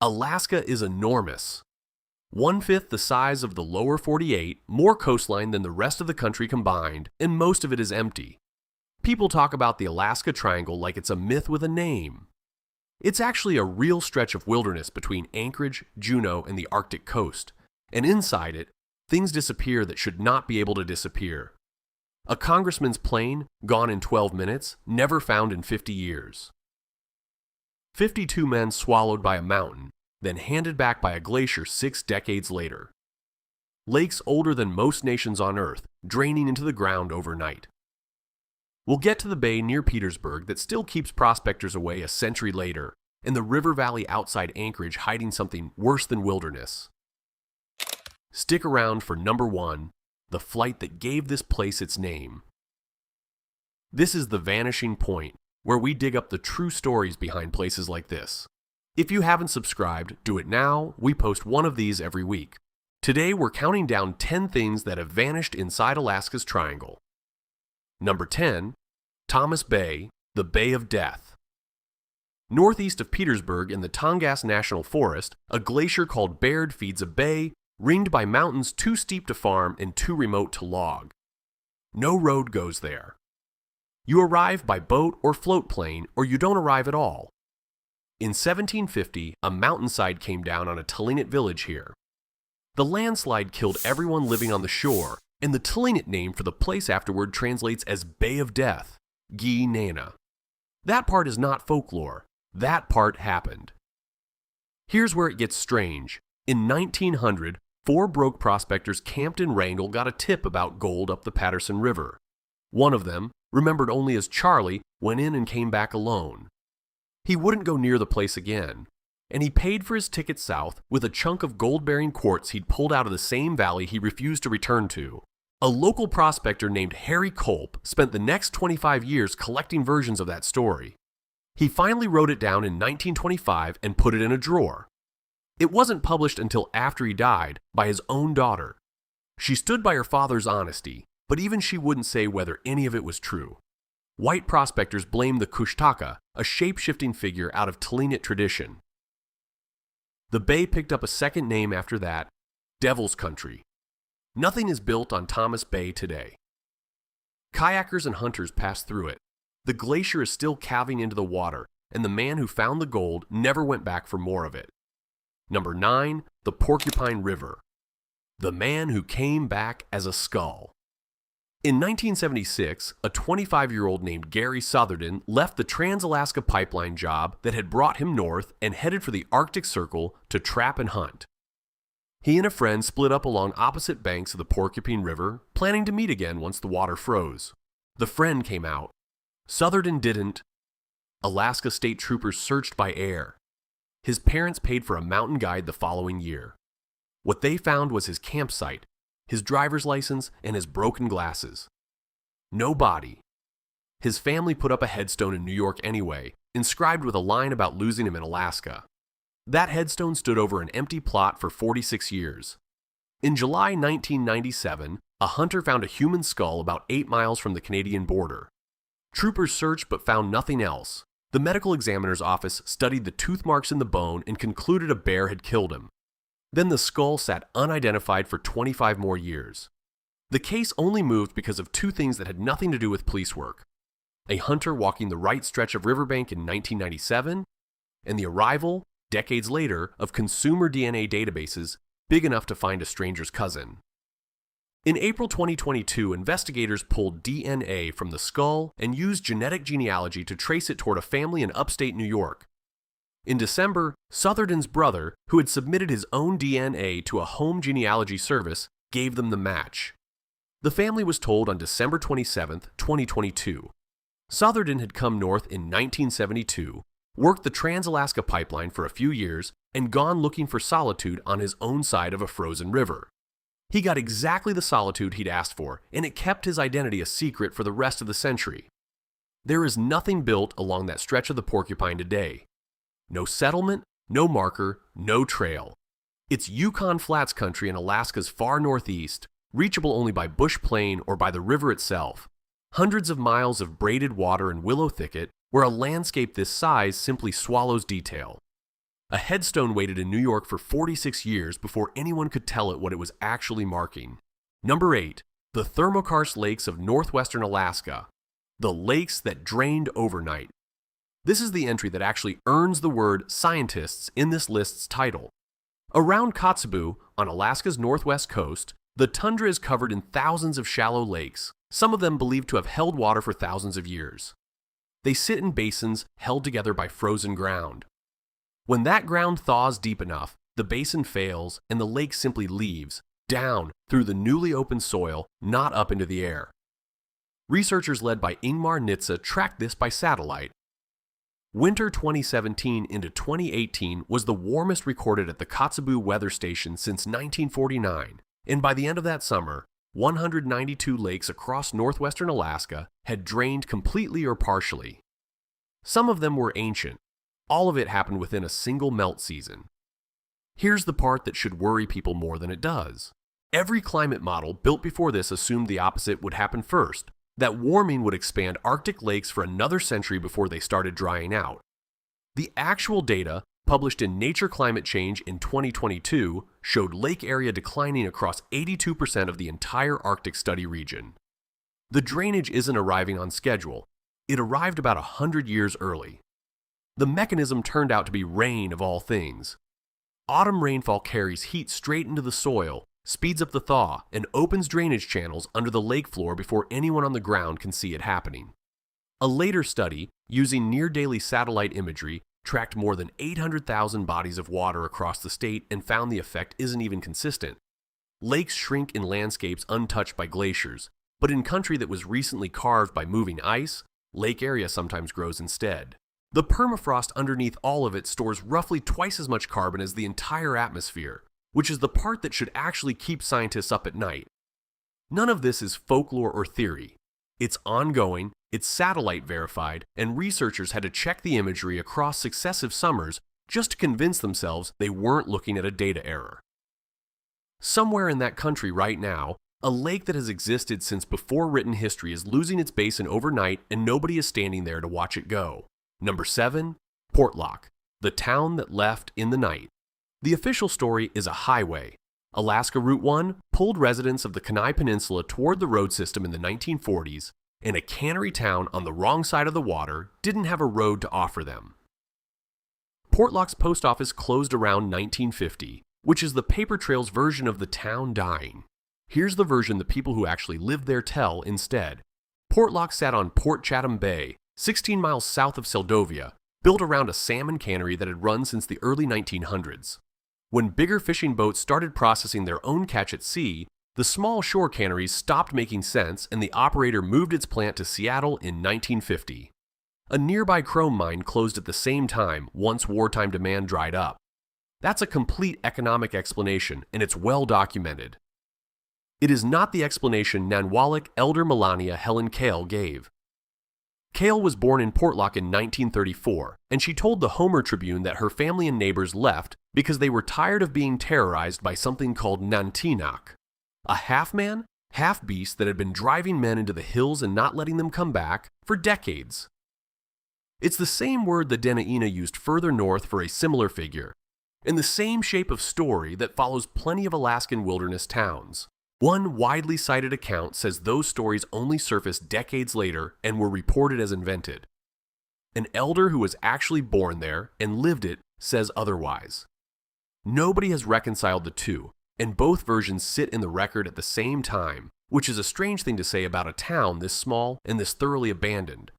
Alaska is enormous. One-fifth the size of the lower 48, more coastline than the rest of the country combined, and most of it is empty. People talk about the Alaska Triangle like it's a myth with a name. It's actually a real stretch of wilderness between Anchorage, Juneau, and the Arctic coast, and inside it, things disappear that should not be able to disappear. A congressman's plane, gone in 12 minutes, never found in 50 years. 52 men swallowed by a mountain, then handed back by a glacier 6 decades later. Lakes older than most nations on Earth, draining into the ground overnight. We'll get to the bay near Petersburg that still keeps prospectors away a century later, and the river valley outside Anchorage hiding something worse than wilderness. Stick around for number 1, the flight that gave this place its name. This is The Vanishing Point, where we dig up the true stories behind places like this. If you haven't subscribed, do it now. We post one of these every week. Today we're counting down 10 things that have vanished inside Alaska's Triangle. Number 10, Thomas Bay, the Bay of Death. Northeast of Petersburg in the Tongass National Forest, a glacier called Baird feeds a bay ringed by mountains too steep to farm and too remote to log. No road goes there. You arrive by boat or float plane, or you don't arrive at all. In 1750, a mountainside came down on a Tlinet village here. The landslide killed everyone living on the shore, and the Tlinet name for the place afterward translates as Bay of Death, Gi Nana. That part is not folklore. That part happened. Here's where it gets strange. In 1900, 4 broke prospectors camped in Wrangell got a tip about gold up the Patterson River. One of them, remembered only as Charlie, went in and came back alone. He wouldn't go near the place again, and he paid for his ticket south with a chunk of gold-bearing quartz he'd pulled out of the same valley he refused to return to. A local prospector named Harry Culp spent the next 25 years collecting versions of that story. He finally wrote it down in 1925 and put it in a drawer. It wasn't published until after he died by his own daughter. She stood by her father's honesty, but even she wouldn't say whether any of it was true. White prospectors blamed the Kushtaka, a shape-shifting figure out of Tlinet tradition. The bay picked up a second name after that, Devil's Country. Nothing is built on Thomas Bay today. Kayakers and hunters pass through it. The glacier is still calving into the water, and the man who found the gold never went back for more of it. Number 9, the Porcupine River. The man who came back as a skull. In 1976, a 25-year-old named Gary Southerden left the Trans-Alaska Pipeline job that had brought him north and headed for the Arctic Circle to trap and hunt. He and a friend split up along opposite banks of the Porcupine River, planning to meet again once the water froze. The friend came out. Southerden didn't. Alaska State Troopers searched by air. His parents paid for a mountain guide the following year. What they found was his campsite, his driver's license, and his broken glasses. No body. His family put up a headstone in New York anyway, inscribed with a line about losing him in Alaska. That headstone stood over an empty plot for 46 years. In July 1997, a hunter found a human skull about 8 miles from the Canadian border. Troopers searched but found nothing else. The medical examiner's office studied the tooth marks in the bone and concluded a bear had killed him. Then the skull sat unidentified for 25 more years. The case only moved because of 2 things that had nothing to do with police work: a hunter walking the right stretch of riverbank in 1997, and the arrival, decades later, of consumer DNA databases big enough to find a stranger's cousin. In April 2022, investigators pulled DNA from the skull and used genetic genealogy to trace it toward a family in upstate New York. In December, Southerden's brother, who had submitted his own DNA to a home genealogy service, gave them the match. The family was told on December 27, 2022. Southerden had come north in 1972, worked the Trans-Alaska Pipeline for a few years, and gone looking for solitude on his own side of a frozen river. He got exactly the solitude he'd asked for, and it kept his identity a secret for the rest of the century. There is nothing built along that stretch of the Porcupine today. No settlement, no marker, no trail. It's Yukon Flats country in Alaska's far northeast, reachable only by bush plain or by the river itself. Hundreds of miles of braided water and willow thicket, where a landscape this size simply swallows detail. A headstone waited in New York for 46 years before anyone could tell it what it was actually marking. Number 8. The thermokarst lakes of northwestern Alaska. The lakes that drained overnight. This is the entry that actually earns the word scientists in this list's title. Around Kotzebue, on Alaska's northwest coast, the tundra is covered in thousands of shallow lakes, some of them believed to have held water for thousands of years. They sit in basins held together by frozen ground. When that ground thaws deep enough, the basin fails and the lake simply leaves, down through the newly opened soil, not up into the air. Researchers led by Ingmar Nitze tracked this by satellite. Winter 2017 into 2018 was the warmest recorded at the Kotzebue weather station since 1949, and by the end of that summer, 192 lakes across northwestern Alaska had drained completely or partially. Some of them were ancient. All of it happened within a single melt season. Here's the part that should worry people more than it does. Every climate model built before this assumed the opposite would happen first, that warming would expand Arctic lakes for another century before they started drying out. The actual data, published in Nature Climate Change in 2022, showed lake area declining across 82% of the entire Arctic study region. The drainage isn't arriving on schedule. It arrived about 100 years early. The mechanism turned out to be rain of all things. Autumn rainfall carries heat straight into the soil, speeds up the thaw, and opens drainage channels under the lake floor before anyone on the ground can see it happening. A later study, using near-daily satellite imagery, tracked more than 800,000 bodies of water across the state and found the effect isn't even consistent. Lakes shrink in landscapes untouched by glaciers, but in country that was recently carved by moving ice, lake area sometimes grows instead. The permafrost underneath all of it stores roughly twice as much carbon as the entire atmosphere, which is the part that should actually keep scientists up at night. None of this is folklore or theory. It's ongoing, it's satellite verified, and researchers had to check the imagery across successive summers just to convince themselves they weren't looking at a data error. Somewhere in that country right now, a lake that has existed since before written history is losing its basin overnight and nobody is standing there to watch it go. Number 7. Portlock, the town that left in the night. The official story is a highway. Alaska Route 1 pulled residents of the Kenai Peninsula toward the road system in the 1940s, and a cannery town on the wrong side of the water didn't have a road to offer them. Portlock's post office closed around 1950, which is the paper trail's version of the town dying. Here's the version the people who actually lived there tell instead. Portlock sat on Port Chatham Bay, 16 miles south of Seldovia, built around a salmon cannery that had run since the early 1900s. When bigger fishing boats started processing their own catch at sea, the small shore canneries stopped making sense and the operator moved its plant to Seattle in 1950. A nearby chrome mine closed at the same time once wartime demand dried up. That's a complete economic explanation, and it's well documented. It is not the explanation Nanwalek Elder Melania Helen Kale gave. Kale was born in Portlock in 1934, and she told the Homer Tribune that her family and neighbors left because they were tired of being terrorized by something called Nantinak, a half-man, half-beast that had been driving men into the hills and not letting them come back for decades. It's the same word the Dena'ina used further north for a similar figure, and the same shape of story that follows plenty of Alaskan wilderness towns. One widely cited account says those stories only surfaced decades later and were reported as invented. An elder who was actually born there and lived it says otherwise. Nobody has reconciled the two, and both versions sit in the record at the same time, which is a strange thing to say about a town this small and this thoroughly abandoned.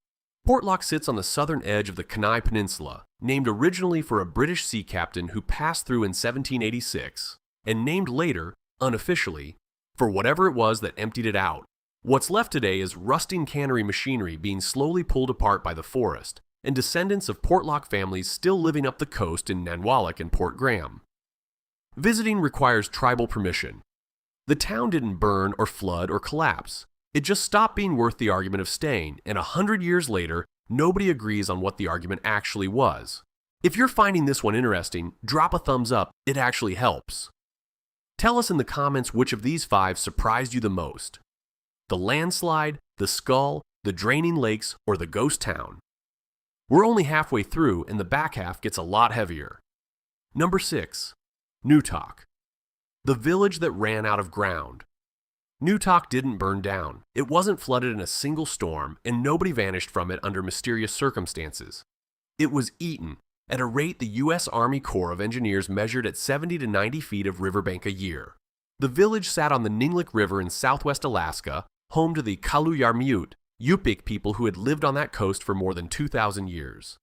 Portlock sits on the southern edge of the Kenai Peninsula, named originally for a British sea captain who passed through in 1786, and named later, unofficially, for whatever it was that emptied it out. What's left today is rusting cannery machinery being slowly pulled apart by the forest, and descendants of Portlock families still living up the coast in Nanwalek and Port Graham. Visiting requires tribal permission. The town didn't burn or flood or collapse. It just stopped being worth the argument of staying, and 100 years later, nobody agrees on what the argument actually was. If you're finding this one interesting, drop a thumbs up, it actually helps. Tell us in the comments which of these 5 surprised you the most. The landslide, the skull, the draining lakes, or the ghost town. We're only halfway through and the back half gets a lot heavier. Number 6. Newtok, the village that ran out of ground. Newtok didn't burn down. It wasn't flooded in a single storm, and nobody vanished from it under mysterious circumstances. It was eaten at a rate the U.S. Army Corps of Engineers measured at 70 to 90 feet of riverbank a year. The village sat on the Ninglek River in southwest Alaska, home to the Qalluq-Yarmiut, Yupik people who had lived on that coast for more than 2,000 years.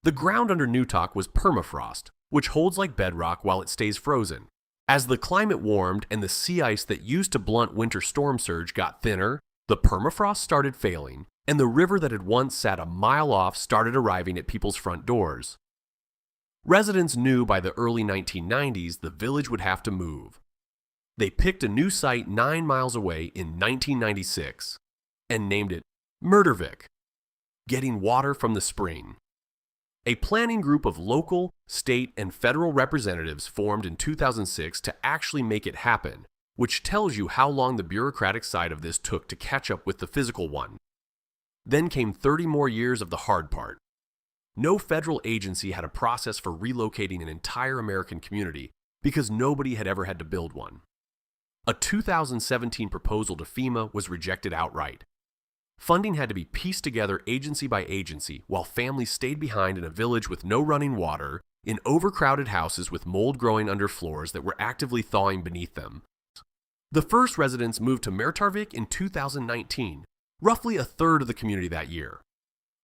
The ground under Newtok was permafrost, which holds like bedrock while it stays frozen. As the climate warmed and the sea ice that used to blunt winter storm surge got thinner, the permafrost started failing, and the river that had once sat a mile off started arriving at people's front doors. Residents knew by the early 1990s the village would have to move. They picked a new site 9 miles away in 1996 and named it Murdervik, getting water from the spring. A planning group of local, state, and federal representatives formed in 2006 to actually make it happen, which tells you how long the bureaucratic side of this took to catch up with the physical one. Then came 30 more years of the hard part. No federal agency had a process for relocating an entire American community because nobody had ever had to build one. A 2017 proposal to FEMA was rejected outright. Funding had to be pieced together agency by agency while families stayed behind in a village with no running water, in overcrowded houses with mold growing under floors that were actively thawing beneath them. The first residents moved to Murdervik in 2019, roughly a third of the community that year.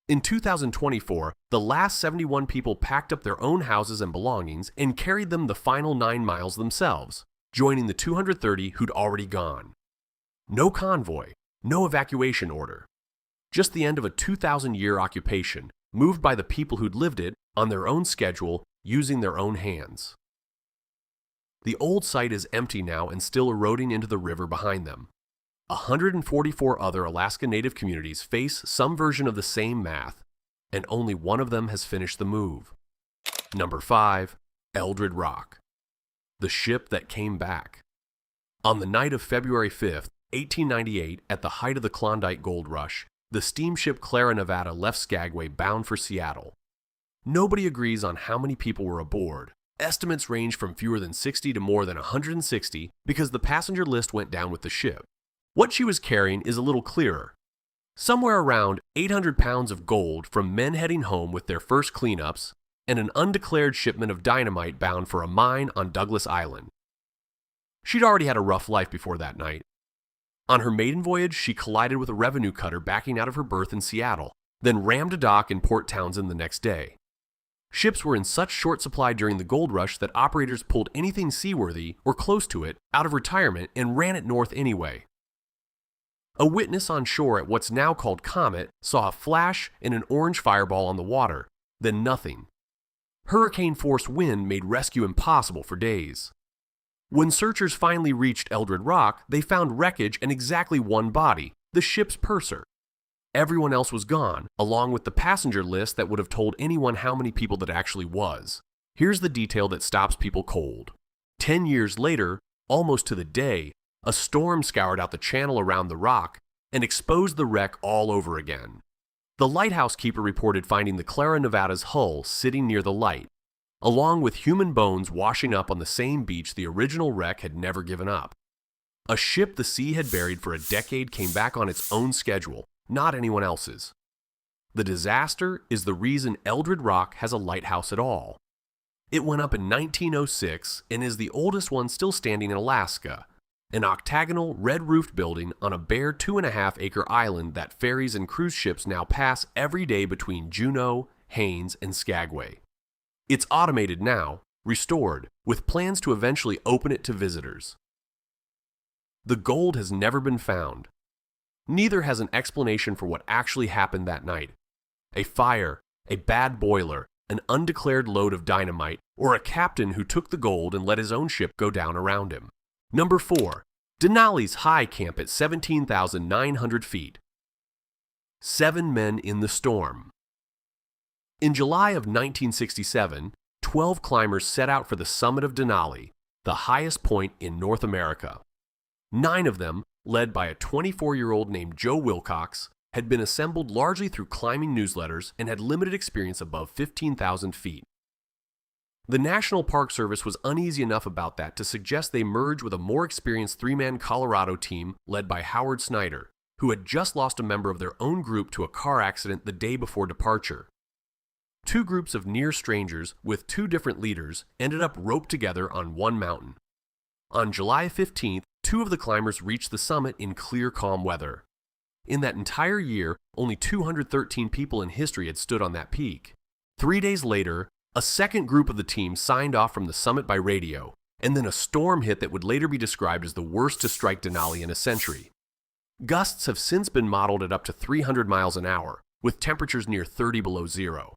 In 2024, the last 71 people packed up their own houses and belongings and carried them the final 9 miles themselves, joining the 230 who'd already gone. No convoy, no evacuation order. Just the end of a 2,000-year occupation, moved by the people who'd lived it on their own schedule, using their own hands. The old site is empty now and still eroding into the river behind them. 144 other Alaska Native communities face some version of the same math, and only one of them has finished the move. Number 5. Eldred Rock, the ship that came back. On the night of February 5th, 1898, at the height of the Klondike Gold Rush, the steamship Clara Nevada left Skagway bound for Seattle. Nobody agrees on how many people were aboard. Estimates range from fewer than 60 to more than 160 because the passenger list went down with the ship. What she was carrying is a little clearer. Somewhere around 800 pounds of gold from men heading home with their first cleanups, and an undeclared shipment of dynamite bound for a mine on Douglas Island. She'd already had a rough life before that night. On her maiden voyage, she collided with a revenue cutter backing out of her berth in Seattle, then rammed a dock in Port Townsend the next day. Ships were in such short supply during the gold rush that operators pulled anything seaworthy or close to it out of retirement and ran it north anyway. A witness on shore at what's now called Comet saw a flash and an orange fireball on the water, then nothing. Hurricane-force wind made rescue impossible for days. When searchers finally reached Eldred Rock, they found wreckage and exactly one body, the ship's purser. Everyone else was gone, along with the passenger list that would have told anyone how many people that actually was. Here's the detail that stops people cold. 10 years later, almost to the day, a storm scoured out the channel around the rock and exposed the wreck all over again. The lighthouse keeper reported finding the Clara Nevada's hull sitting near the light, along with human bones washing up on the same beach the original wreck had never given up. A ship the sea had buried for a decade came back on its own schedule, not anyone else's. The disaster is the reason Eldred Rock has a lighthouse at all. It went up in 1906 and is the oldest one still standing in Alaska, an octagonal, red-roofed building on a bare 2.5-acre island that ferries and cruise ships now pass every day between Juneau, Haines, and Skagway. It's automated now, restored, with plans to eventually open it to visitors. The gold has never been found. Neither has an explanation for what actually happened that night. A fire, a bad boiler, an undeclared load of dynamite, or a captain who took the gold and let his own ship go down around him. Number 4. Denali's high camp at 17,900 feet. 7 men in the storm. In July of 1967, 12 climbers set out for the summit of Denali, the highest point in North America. 9 of them, led by a 24-year-old named Joe Wilcox, had been assembled largely through climbing newsletters and had limited experience above 15,000 feet. The National Park Service was uneasy enough about that to suggest they merge with a more experienced three-man Colorado team led by Howard Snyder, who had just lost a member of their own group to a car accident the day before departure. Two groups of near strangers with two different leaders ended up roped together on one mountain. On July 15th, two of the climbers reached the summit in clear, calm weather. In that entire year, only 213 people in history had stood on that peak. 3 days later, a second group of the team signed off from the summit by radio, and then a storm hit that would later be described as the worst to strike Denali in a century. Gusts have since been modeled at up to 300 miles an hour, with temperatures near 30 below zero.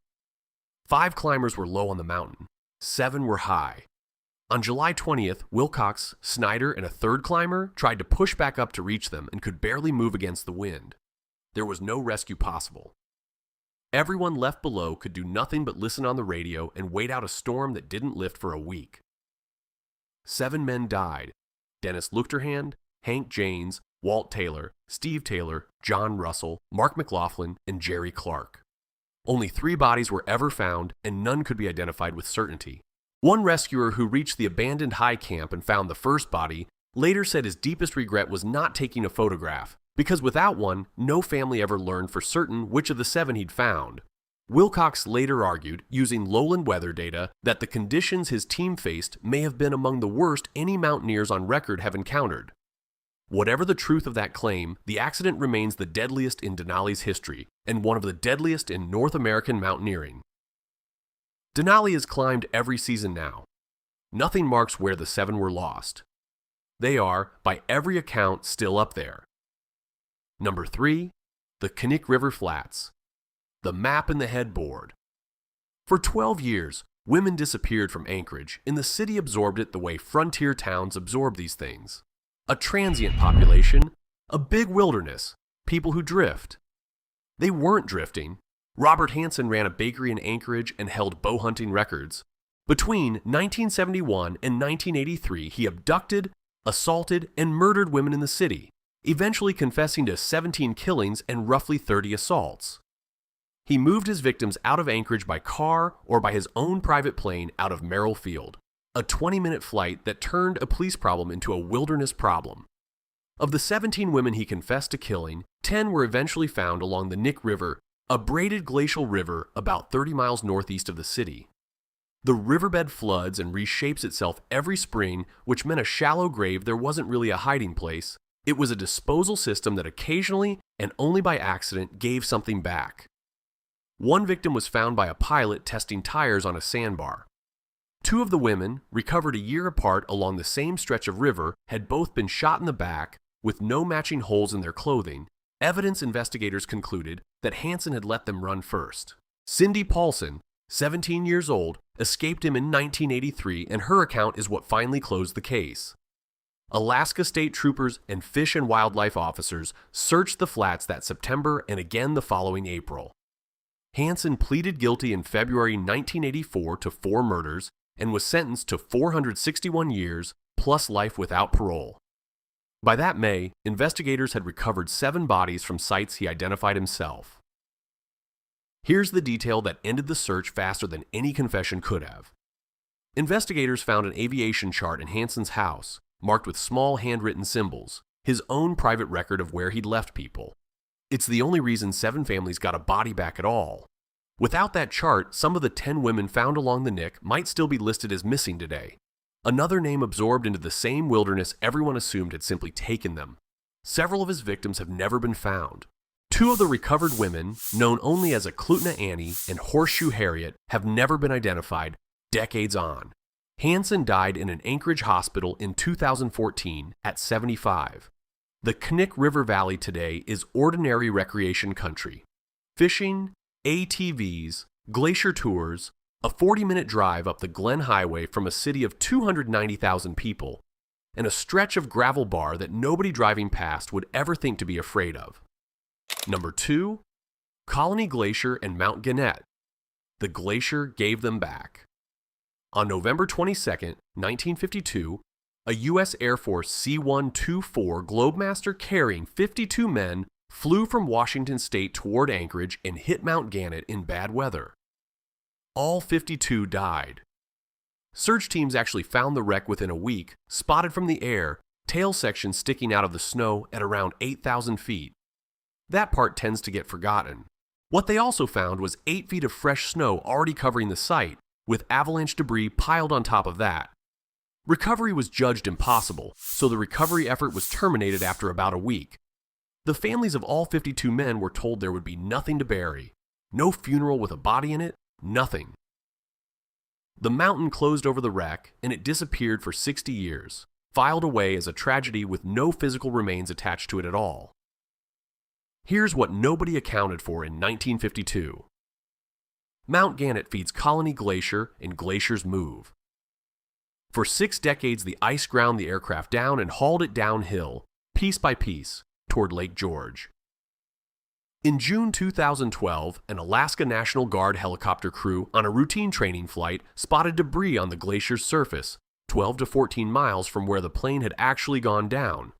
5 climbers were low on the mountain, 7 were high. On July 20th, Wilcox, Snyder, and a third climber tried to push back up to reach them and could barely move against the wind. There was no rescue possible. Everyone left below could do nothing but listen on the radio and wait out a storm that didn't lift for a week. 7 men died: Dennis Luchterhand, Hank Janes, Walt Taylor, Steve Taylor, John Russell, Mark McLaughlin, and Jerry Clark. Only 3 bodies were ever found, and none could be identified with certainty. One rescuer who reached the abandoned high camp and found the first body later said his deepest regret was not taking a photograph, because without one, no family ever learned for certain which of the 7 he'd found. Wilcox later argued, using lowland weather data, that the conditions his team faced may have been among the worst any mountaineers on record have encountered. Whatever the truth of that claim, the accident remains the deadliest in Denali's history, and one of the deadliest in North American mountaineering. Denali is climbed every season now. Nothing marks where the 7 were lost. They are, by every account, still up there. Number 3, the Knik River Flats. The map in the headboard. For 12 years, women disappeared from Anchorage, and the city absorbed it the way frontier towns absorb these things. A transient population, a big wilderness, people who drift. They weren't drifting. Robert Hansen ran a bakery in Anchorage and held bow hunting records. Between 1971 and 1983, he abducted, assaulted, and murdered women in the city, eventually confessing to 17 killings and roughly 30 assaults. He moved his victims out of Anchorage by car or by his own private plane out of Merrill Field, a 20-minute flight that turned a police problem into a wilderness problem. Of the 17 women he confessed to killing, 10 were eventually found along the Knik River, a braided glacial river about 30 miles northeast of the city. The riverbed floods and reshapes itself every spring, which meant a shallow grave there wasn't really a hiding place. It was a disposal system that occasionally, and only by accident, gave something back. One victim was found by a pilot testing tires on a sandbar. 2 of the women, recovered a year apart along the same stretch of river, had both been shot in the back, with no matching holes in their clothing. Evidence investigators concluded that Hansen had let them run first. Cindy Paulson, 17 years old, escaped him in 1983, and her account is what finally closed the case. Alaska State Troopers and Fish and Wildlife officers searched the flats that September and again the following April. Hansen pleaded guilty in February 1984 to 4 murders and was sentenced to 461 years plus life without parole. By that May, investigators had recovered 7 bodies from sites he identified himself. Here's the detail that ended the search faster than any confession could have. Investigators found an aviation chart in Hansen's house, marked with small handwritten symbols, his own private record of where he'd left people. It's the only reason 7 families got a body back at all. Without that chart, some of the 10 women found along the Knik might still be listed as missing today. Another name absorbed into the same wilderness everyone assumed had simply taken them. Several of his victims have never been found. 2 of the recovered women, known only as Eklutna Annie and Horseshoe Harriet, have never been identified, decades on. Hansen died in an Anchorage hospital in 2014 at 75. The Knik River Valley today is ordinary recreation country. Fishing, ATVs, glacier tours, a 40-minute drive up the Glen Highway from a city of 290,000 people, and a stretch of gravel bar that nobody driving past would ever think to be afraid of. Number 2, Colony Glacier and Mount Gannett. The glacier gave them back. On November 22, 1952, a U.S. Air Force C-124 Globemaster carrying 52 men flew from Washington State toward Anchorage and hit Mount Gannett in bad weather. All 52 died. Search teams actually found the wreck within a week, spotted from the air, tail section sticking out of the snow at around 8,000 feet. That part tends to get forgotten. What they also found was 8 feet of fresh snow already covering the site, with avalanche debris piled on top of that. Recovery was judged impossible, so the recovery effort was terminated after about a week. The families of all 52 men were told there would be nothing to bury. No funeral with a body in it, nothing. The mountain closed over the wreck, and it disappeared for 60 years, filed away as a tragedy with no physical remains attached to it at all. Here's what nobody accounted for in 1952. Mount Gannett feeds Colony Glacier, and glaciers move. For 6 decades, the ice ground the aircraft down and hauled it downhill, piece by piece, toward Lake George. In June 2012, an Alaska National Guard helicopter crew on a routine training flight spotted debris on the glacier's surface, 12 to 14 miles from where the plane had actually gone down.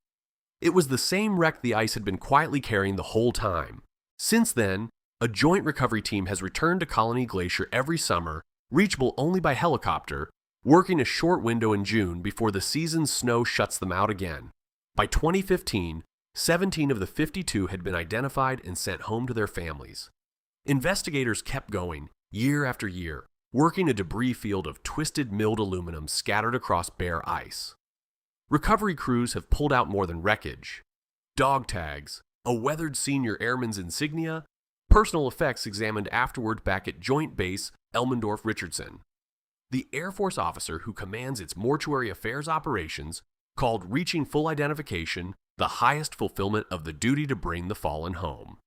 It was the same wreck the ice had been quietly carrying the whole time. Since then, a joint recovery team has returned to Colony Glacier every summer, reachable only by helicopter, working a short window in June before the season's snow shuts them out again. By 2015, 17 of the 52 had been identified and sent home to their families. Investigators kept going, year after year, working a debris field of twisted milled aluminum scattered across bare ice. Recovery crews have pulled out more than wreckage. Dog tags, a weathered senior airman's insignia, personal effects examined afterward back at Joint Base Elmendorf-Richardson. The Air Force officer who commands its mortuary affairs operations called reaching full identification the highest fulfillment of the duty to bring the fallen home.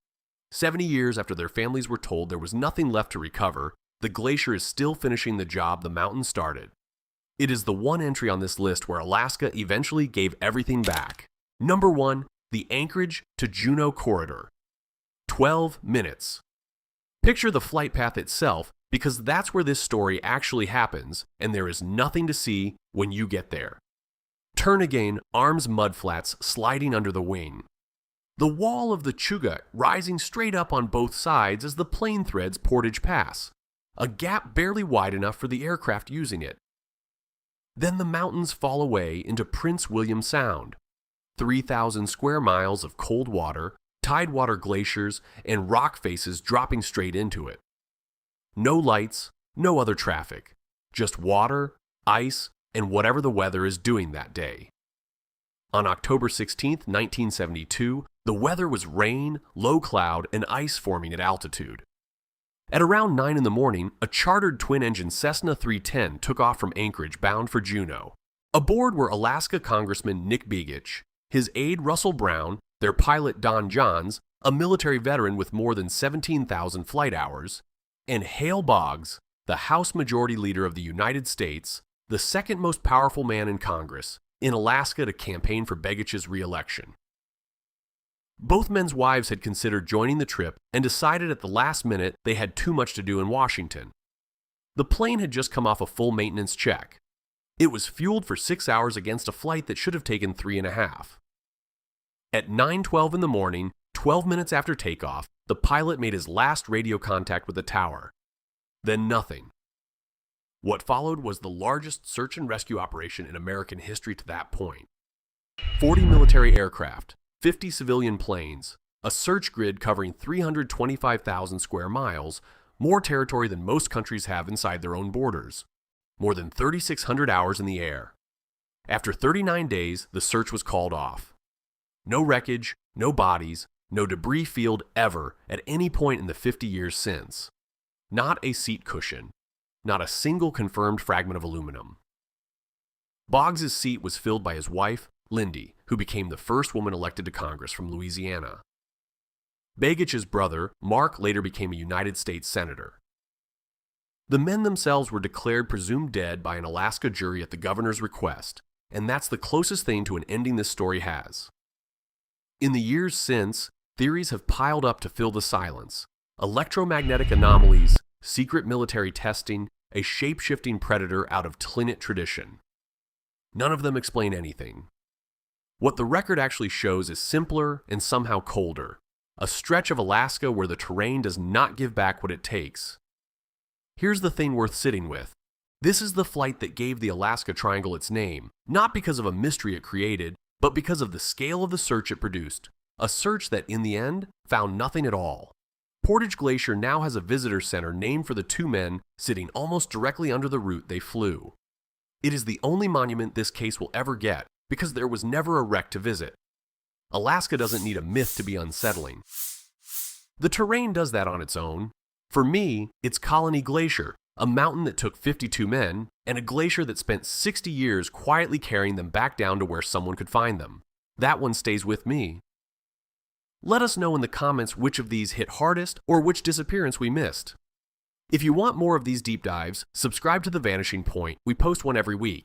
70 years after their families were told there was nothing left to recover, the glacier is still finishing the job the mountain started. It is the one entry on this list where Alaska eventually gave everything back. Number 1, the Anchorage to Juneau Corridor. 12 minutes. Picture the flight path itself, because that's where this story actually happens, and there is nothing to see when you get there. Turnagain arms mudflats sliding under the wing. The wall of the Chugach rising straight up on both sides as the plane threads Portage Pass, a gap barely wide enough for the aircraft using it. Then the mountains fall away into Prince William Sound, 3,000 square miles of cold water, tidewater glaciers, and rock faces dropping straight into it. No lights, no other traffic, just water, ice, and whatever the weather is doing that day. On October 16, 1972, the weather was rain, low cloud, and ice forming at altitude. At around 9 in the morning, a chartered twin-engine Cessna 310 took off from Anchorage bound for Juneau. Aboard were Alaska Congressman Nick Begich, his aide Russell Brown, their pilot Don Johns, a military veteran with more than 17,000 flight hours, and Hale Boggs, the House Majority Leader of the United States, the second most powerful man in Congress, in Alaska to campaign for Begich's re-election. Both men's wives had considered joining the trip and decided at the last minute they had too much to do in Washington. The plane had just come off a full maintenance check. It was fueled for 6 hours against a flight that should have taken 3.5. At 9:12 in the morning, 12 minutes after takeoff, the pilot made his last radio contact with the tower. Then nothing. What followed was the largest search and rescue operation in American history to that point. 40 military aircraft, 50 civilian planes, a search grid covering 325,000 square miles, more territory than most countries have inside their own borders. More than 3,600 hours in the air. After 39 days, the search was called off. No wreckage, no bodies, no debris field ever at any point in the 50 years since. Not a seat cushion. Not a single confirmed fragment of aluminum. Boggs' seat was filled by his wife, Lindy, who became the first woman elected to Congress from Louisiana. Begich's brother, Mark, later became a United States Senator. The men themselves were declared presumed dead by an Alaska jury at the governor's request, and that's the closest thing to an ending this story has. In the years since, theories have piled up to fill the silence. Electromagnetic anomalies, secret military testing, a shape-shifting predator out of Tlinit tradition. None of them explain anything. What the record actually shows is simpler and somehow colder, a stretch of Alaska where the terrain does not give back what it takes. Here's the thing worth sitting with. This is the flight that gave the Alaska Triangle its name, not because of a mystery it created, but because of the scale of the search it produced. A search that, in the end, found nothing at all. Portage Glacier now has a visitor center named for the two men sitting almost directly under the route they flew. It is the only monument this case will ever get, because there was never a wreck to visit. Alaska doesn't need a myth to be unsettling. The terrain does that on its own. For me, it's Colony Glacier, a mountain that took 52 men, and a glacier that spent 60 years quietly carrying them back down to where someone could find them. That one stays with me. Let us know in the comments which of these hit hardest or which disappearance we missed. If you want more of these deep dives, subscribe to The Vanishing Point. We post one every week.